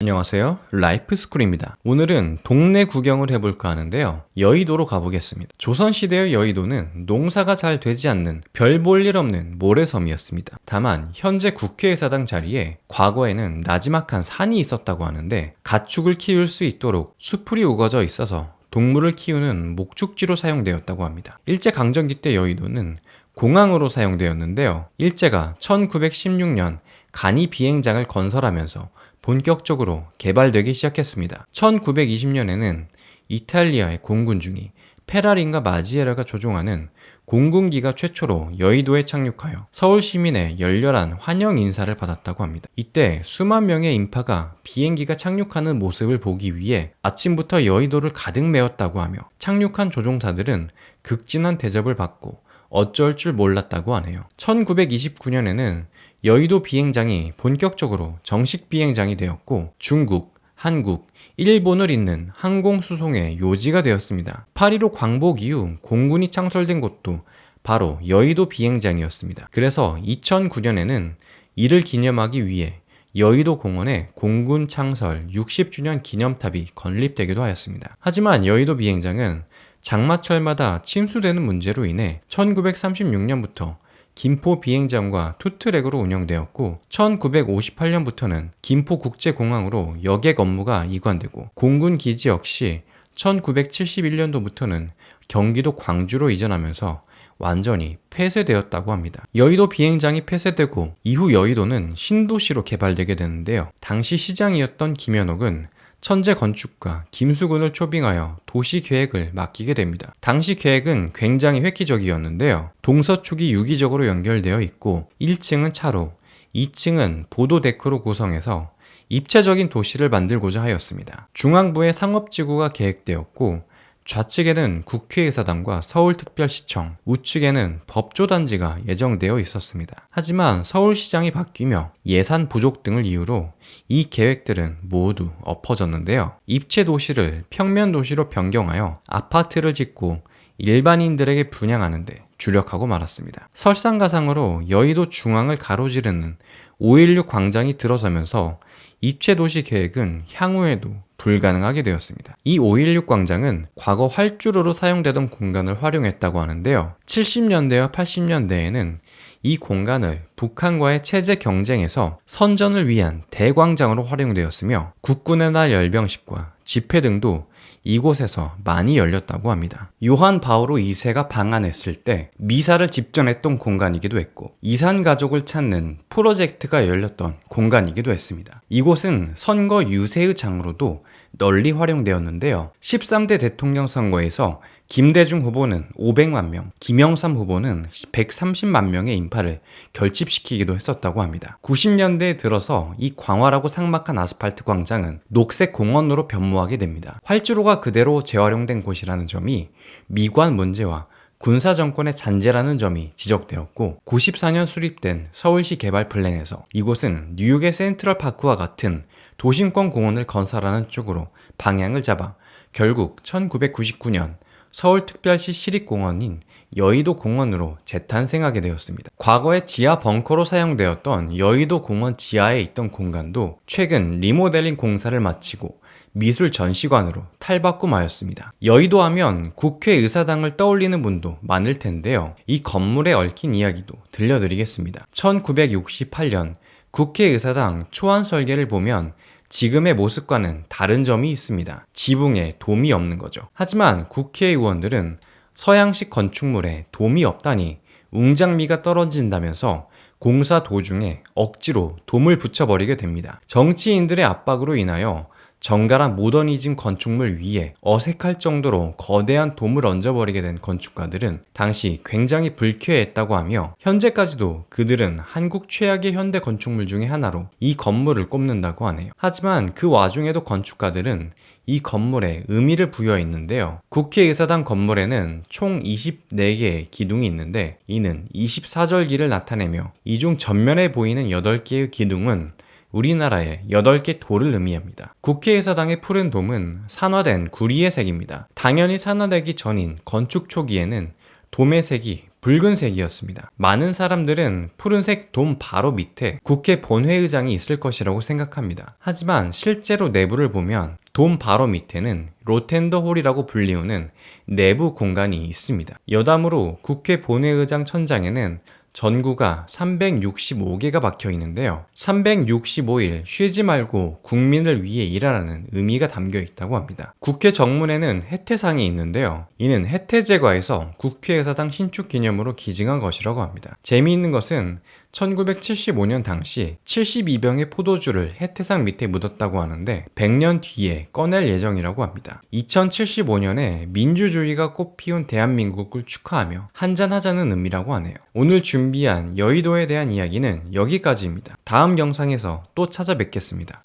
안녕하세요. 라이프스쿨입니다. 오늘은 동네 구경을 해볼까 하는데요. 여의도로 가보겠습니다. 조선시대의 여의도는 농사가 잘 되지 않는 별 볼 일 없는 모래섬이었습니다. 다만 현재 국회의사당 자리에 과거에는 나지막한 산이 있었다고 하는데 가축을 키울 수 있도록 수풀이 우거져 있어서 동물을 키우는 목축지로 사용되었다고 합니다. 일제강점기 때 여의도는 공항으로 사용되었는데요. 일제가 1916년 간이 비행장을 건설하면서 본격적으로 개발되기 시작했습니다. 1920년에는 이탈리아의 공군 중이 페라린과 마지에라가 조종하는 공군기가 최초로 여의도에 착륙하여 서울 시민의 열렬한 환영 인사를 받았다고 합니다. 이때 수만 명의 인파가 비행기가 착륙하는 모습을 보기 위해 아침부터 여의도를 가득 메웠다고 하며 착륙한 조종사들은 극진한 대접을 받고 어쩔 줄 몰랐다고 하네요. 1929년에는 여의도 비행장이 본격적으로 정식 비행장이 되었고 중국, 한국, 일본을 잇는 항공수송의 요지가 되었습니다. 8.15 광복 이후 공군이 창설된 곳도 바로 여의도 비행장이었습니다. 그래서 2009년에는 이를 기념하기 위해 여의도 공원에 공군 창설 60주년 기념탑이 건립되기도 하였습니다. 하지만 여의도 비행장은 장마철마다 침수되는 문제로 인해 1936년부터 김포 비행장과 투트랙으로 운영되었고 1958년부터는 김포국제공항으로 여객 업무가 이관되고 공군 기지 역시 1971년도부터는 경기도 광주로 이전하면서 완전히 폐쇄되었다고 합니다. 여의도 비행장이 폐쇄되고 이후 여의도는 신도시로 개발되게 되는데요. 당시 시장이었던 김현옥은 천재 건축가 김수근을 초빙하여 도시 계획을 맡기게 됩니다. 당시 계획은 굉장히 획기적이었는데요. 동서축이 유기적으로 연결되어 있고 1층은 차로, 2층은 보도 데크로 구성해서 입체적인 도시를 만들고자 하였습니다. 중앙부에 상업지구가 계획되었고 좌측에는 국회의사당과 서울특별시청, 우측에는 법조단지가 예정되어 있었습니다. 하지만 서울시장이 바뀌며 예산 부족 등을 이유로 이 계획들은 모두 엎어졌는데요. 입체 도시를 평면 도시로 변경하여 아파트를 짓고 일반인들에게 분양하는데 주력하고 말았습니다. 설상가상으로 여의도 중앙을 가로지르는 5.16 광장이 들어서면서 입체 도시 계획은 향후에도 불가능하게 되었습니다. 이 5.16 광장은 과거 활주로로 사용되던 공간을 활용했다고 하는데요. 70년대와 80년대에는 이 공간을 북한과의 체제 경쟁에서 선전을 위한 대광장으로 활용되었으며 국군의 날 열병식과 집회 등도 이곳에서 많이 열렸다고 합니다. 요한 바오로 2세가 방한했을 때 미사를 집전했던 공간이기도 했고 이산 가족을 찾는 프로젝트가 열렸던 공간이기도 했습니다. 이곳은 선거 유세의 장으로도 널리 활용되었는데요. 13대 대통령 선거에서 김대중 후보는 500만 명, 김영삼 후보는 130만 명의 인파를 결집시키기도 했었다고 합니다. 90년대에 들어서 이 광활하고 삭막한 아스팔트 광장은 녹색 공원으로 변모하게 됩니다. 활주로가 그대로 재활용된 곳이라는 점이 미관 문제와 군사 정권의 잔재라는 점이 지적되었고 94년 수립된 서울시 개발 플랜에서 이곳은 뉴욕의 센트럴 파크와 같은 도심권 공원을 건설하는 쪽으로 방향을 잡아 결국 1999년 서울특별시 시립공원인 여의도 공원으로 재탄생하게 되었습니다. 과거에 지하 벙커로 사용되었던 여의도 공원 지하에 있던 공간도 최근 리모델링 공사를 마치고 미술 전시관으로 탈바꿈하였습니다. 여의도 하면 국회의사당을 떠올리는 분도 많을 텐데요. 이 건물에 얽힌 이야기도 들려드리겠습니다. 1968년 국회의사당 초안 설계를 보면 지금의 모습과는 다른 점이 있습니다. 지붕에 돔이 없는 거죠. 하지만 국회의원들은 서양식 건축물에 돔이 없다니 웅장미가 떨어진다면서 공사 도중에 억지로 돔을 붙여버리게 됩니다. 정치인들의 압박으로 인하여 정갈한 모더니즘 건축물 위에 어색할 정도로 거대한 돔을 얹어버리게 된 건축가들은 당시 굉장히 불쾌했다고 하며 현재까지도 그들은 한국 최악의 현대 건축물 중에 하나로 이 건물을 꼽는다고 하네요. 하지만 그 와중에도 건축가들은 이 건물에 의미를 부여했는데요. 국회의사당 건물에는 총 24개의 기둥이 있는데 이는 24절기를 나타내며 이 중 전면에 보이는 8개의 기둥은 우리나라의 8개 돌을 의미합니다. 국회의사당의 푸른 돔은 산화된 구리의 색입니다. 당연히 산화되기 전인 건축 초기에는 돔의 색이 붉은색이었습니다. 많은 사람들은 푸른색 돔 바로 밑에 국회 본회의장이 있을 것이라고 생각합니다. 하지만 실제로 내부를 보면 돔 바로 밑에는 로텐더 홀이라고 불리우는 내부 공간이 있습니다. 여담으로 국회 본회의장 천장에는 전구가 365개가 박혀 있는데요. 365일 쉬지 말고 국민을 위해 일하라는 의미가 담겨 있다고 합니다. 국회 정문에는 해태상이 있는데요. 이는 해태제과에서 국회의사당 신축 기념으로 기증한 것이라고 합니다. 재미있는 것은 1975년 당시 72병의 포도주를 해태상 밑에 묻었다고 하는데 100년 뒤에 꺼낼 예정이라고 합니다. 2075년에 민주주의가 꽃피운 대한민국을 축하하며 한잔하자는 의미라고 하네요. 오늘 준비한 여의도에 대한 이야기는 여기까지입니다. 다음 영상에서 또 찾아뵙겠습니다.